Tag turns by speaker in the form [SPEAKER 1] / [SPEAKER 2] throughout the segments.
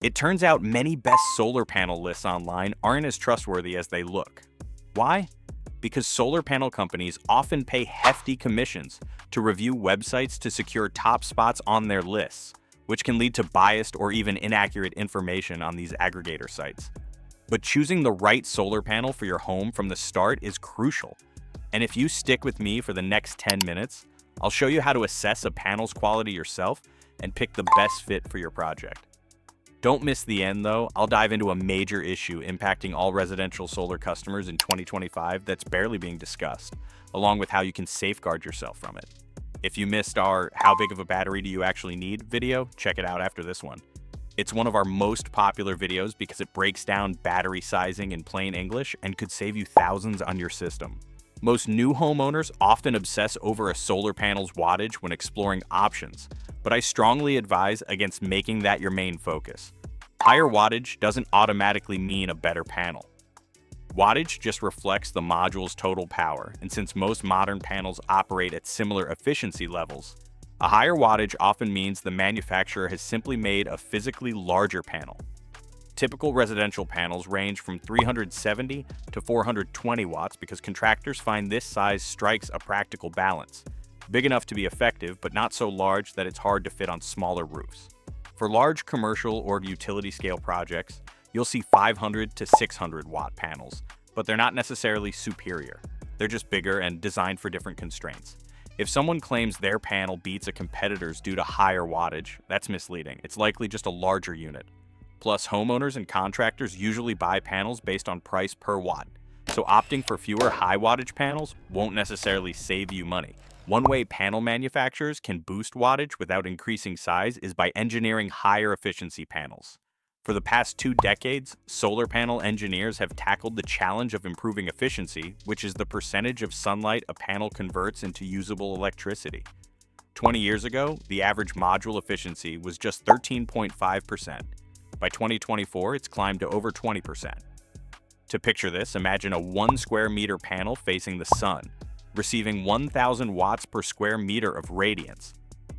[SPEAKER 1] It turns out many best solar panel lists online aren't as trustworthy as they look. Why? Because solar panel companies often pay hefty commissions to review websites to secure top spots on their lists, which can lead to biased or even inaccurate information on these aggregator sites. But choosing the right solar panel for your home from the start is crucial. And if you stick with me for the next 10 minutes, I'll show you how to assess a panel's quality yourself and pick the best fit for your project. Don't miss the end though. I'll dive into a major issue impacting all residential solar customers in 2025 that's barely being discussed, along with how you can safeguard yourself from it. If you missed our "How big of a battery do you actually need" video, check it out after this one. It's one of our most popular videos because it breaks down battery sizing in plain English and could save you thousands on your system. Most new homeowners often obsess over a solar panel's wattage when exploring options, but I strongly advise against making that your main focus. Higher wattage doesn't automatically mean a better panel. Wattage just reflects the module's total power, and since most modern panels operate at similar efficiency levels, a higher wattage often means the manufacturer has simply made a physically larger panel. Typical residential panels range from 370 to 420 watts because contractors find this size strikes a practical balance, big enough to be effective but not so large that it's hard to fit on smaller roofs. For large commercial or utility scale projects, you'll see 500 to 600 watt panels, but they're not necessarily superior. They're just bigger and designed for different constraints. If someone claims their panel beats a competitor's due to higher wattage, that's misleading. It's likely just a larger unit. Plus, homeowners and contractors usually buy panels based on price per watt, so opting for fewer high wattage panels won't necessarily save you money. One way panel manufacturers can boost wattage without increasing size is by engineering higher efficiency panels. For the past 2 decades, solar panel engineers have tackled the challenge of improving efficiency, which is the percentage of sunlight a panel converts into usable electricity. 20 years ago, the average module efficiency was just 13.5%. By 2024, it's climbed to over 20%. To picture this, imagine a 1 square meter panel facing the sun, receiving 1,000 watts per square meter of radiance.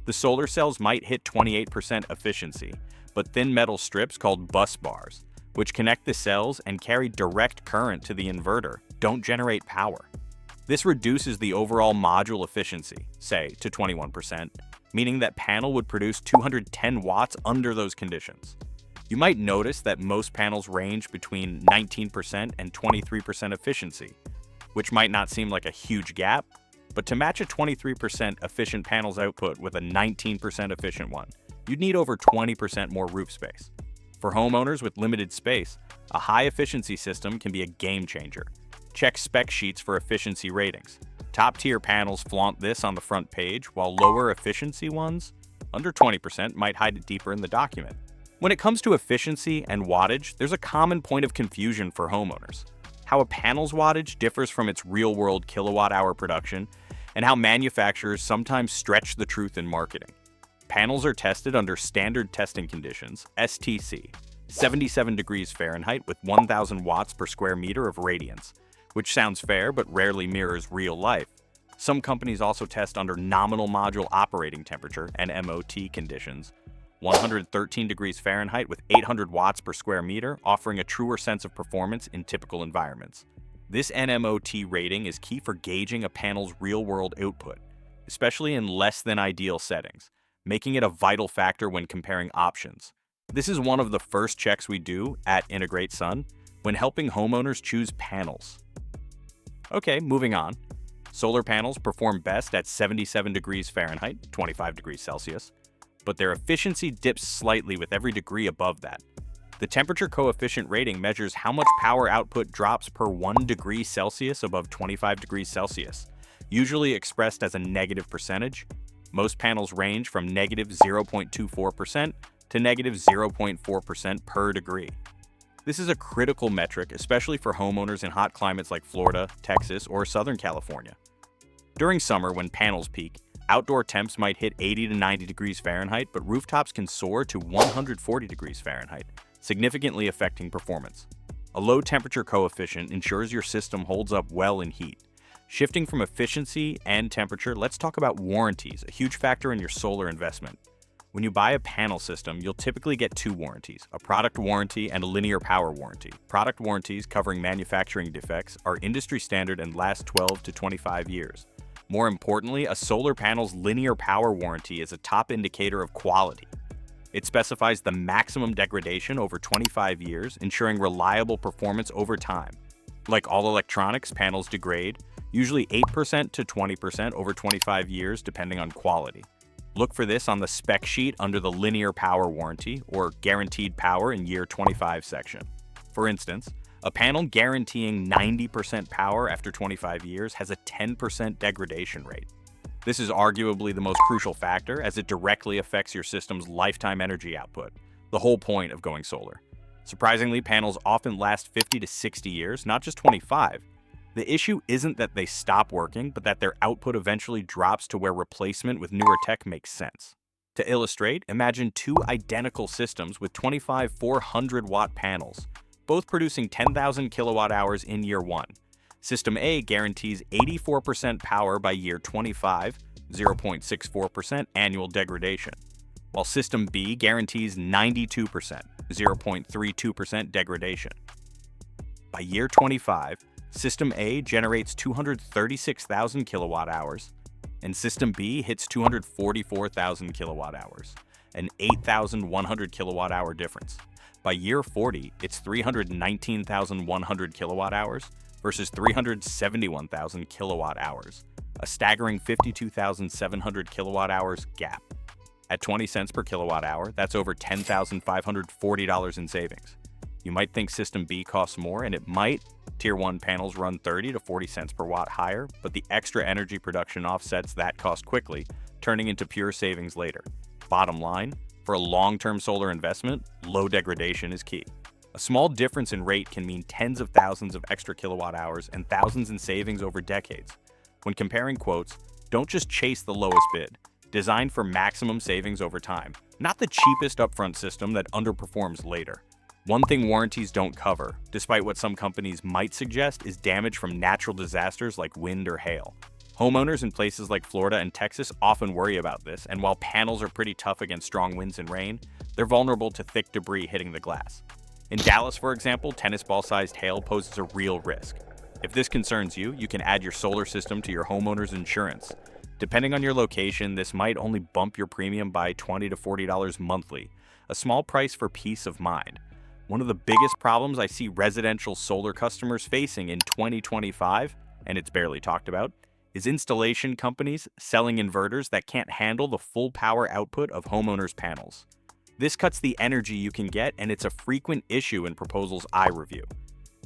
[SPEAKER 1] The solar cells might hit 28% efficiency, but thin metal strips called bus bars, which connect the cells and carry direct current to the inverter, don't generate power. This reduces the overall module efficiency, say, to 21%, meaning that panel would produce 210 watts under those conditions. You might notice that most panels range between 19% and 23% efficiency, which might not seem like a huge gap, but to match a 23% efficient panel's output with a 19% efficient one, you'd need over 20% more roof space. For homeowners with limited space, a high efficiency system can be a game changer. Check spec sheets for efficiency ratings. Top-tier panels flaunt this on the front page, while lower efficiency ones, under 20%, might hide it deeper in the document. When it comes to efficiency and wattage, there's a common point of confusion for homeowners: how a panel's wattage differs from its real-world kilowatt-hour production, and how manufacturers sometimes stretch the truth in marketing. Panels are tested under standard testing conditions, STC, 77 degrees Fahrenheit with 1,000 watts per square meter of radiance, which sounds fair but rarely mirrors real life. Some companies also test under nominal module operating temperature, NMOT conditions, 113 degrees Fahrenheit with 800 watts per square meter, offering a truer sense of performance in typical environments. This NMOT rating is key for gauging a panel's real-world output, especially in less than ideal settings, making it a vital factor when comparing options. This is one of the first checks we do at Integrate Sun when helping homeowners choose panels. Okay, moving on. Solar panels perform best at 77 degrees Fahrenheit, 25 degrees Celsius, but their efficiency dips slightly with every degree above that. The temperature coefficient rating measures how much power output drops per 1 degree Celsius above 25 degrees Celsius, usually expressed as a negative percentage. Most panels range from negative 0.24% to negative 0.4% per degree. This is a critical metric, especially for homeowners in hot climates like Florida, Texas, or Southern California. During summer, when panels peak, outdoor temps might hit 80 to 90 degrees Fahrenheit, but rooftops can soar to 140 degrees Fahrenheit, significantly affecting performance. A low temperature coefficient ensures your system holds up well in heat. Shifting from efficiency and temperature, let's talk about warranties, a huge factor in your solar investment. When you buy a panel system, you'll typically get two warranties, a product warranty and a linear power warranty. Product warranties covering manufacturing defects are industry standard and last 12 to 25 years. More importantly, a solar panel's linear power warranty is a top indicator of quality. It specifies the maximum degradation over 25 years, ensuring reliable performance over time. Like all electronics, panels degrade, usually 8% to 20% over 25 years depending on quality. Look for this on the spec sheet under the linear power warranty or guaranteed power in year 25 section. For instance, a panel guaranteeing 90% power after 25 years has a 10% degradation rate. This is arguably the most crucial factor as it directly affects your system's lifetime energy output, the whole point of going solar. Surprisingly, panels often last 50 to 60 years, not just 25. The issue isn't that they stop working, but that their output eventually drops to where replacement with newer tech makes sense. To illustrate, imagine two identical systems with 25 400-watt panels, both producing 10,000 kilowatt hours in year 1. System A guarantees 84% power by year 25, 0.64% annual degradation, while System B guarantees 92%, 0.32% degradation. By year 25, System A generates 236,000 kilowatt hours, and System B hits 244,000 kilowatt hours, an 8,100 kilowatt hour difference. By year 40, it's 319,100 kilowatt hours versus 371,000 kilowatt hours, a staggering 52,700 kilowatt hours gap. At 20 cents per kilowatt hour, that's over $10,540 in savings. You might think System B costs more, and it might. Tier 1 panels run 30 to 40 cents per watt higher, but the extra energy production offsets that cost quickly, turning into pure savings later. Bottom line, for a long-term solar investment, low degradation is key. A small difference in rate can mean tens of thousands of extra kilowatt hours and thousands in savings over decades. When comparing quotes, don't just chase the lowest bid. Design for maximum savings over time, not the cheapest upfront system that underperforms later. One thing warranties don't cover, despite what some companies might suggest, is damage from natural disasters like wind or hail. Homeowners in places like Florida and Texas often worry about this, and while panels are pretty tough against strong winds and rain, they're vulnerable to thick debris hitting the glass. In Dallas, for example, tennis ball-sized hail poses a real risk. If this concerns you, you can add your solar system to your homeowner's insurance. Depending on your location, this might only bump your premium by $20 to $40 monthly, a small price for peace of mind. One of the biggest problems I see residential solar customers facing in 2025, and it's barely talked about, is installation companies selling inverters that can't handle the full power output of homeowners' panels. This cuts the energy you can get, and it's a frequent issue in proposals I review.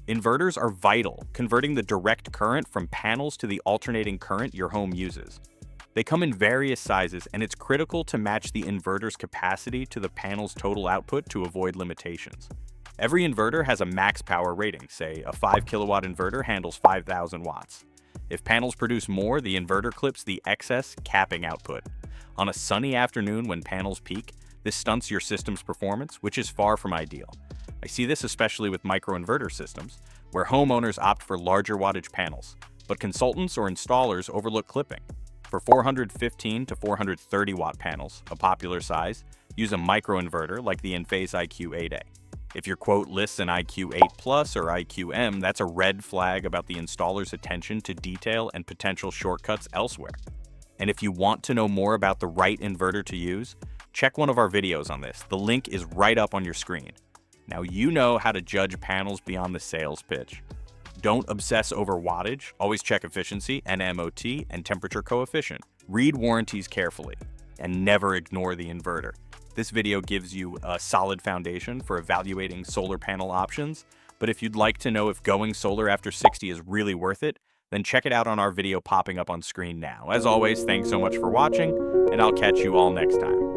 [SPEAKER 1] Inverters are vital, converting the direct current from panels to the alternating current your home uses. They come in various sizes, and it's critical to match the inverter's capacity to the panel's total output to avoid limitations. Every inverter has a max power rating. Say, a 5 kilowatt inverter handles 5,000 watts. If panels produce more, the inverter clips the excess, capping output. On a sunny afternoon when panels peak, this stunts your system's performance, which is far from ideal. I see this especially with microinverter systems, where homeowners opt for larger wattage panels, but consultants or installers overlook clipping. For 415 to 430 watt panels, a popular size, use a microinverter like the Enphase IQ8A. If your quote lists an IQ8 Plus or IQM, that's a red flag about the installer's attention to detail and potential shortcuts elsewhere. And if you want to know more about the right inverter to use, check one of our videos on this. The link is right up on your screen. Now you know how to judge panels beyond the sales pitch. Don't obsess over wattage, always check efficiency, NMOT, and temperature coefficient. Read warranties carefully, and never ignore the inverter. This video gives you a solid foundation for evaluating solar panel options, but if you'd like to know if going solar after 60 is really worth it, then check it out on our video popping up on screen now. As always, thanks so much for watching, and I'll catch you all next time.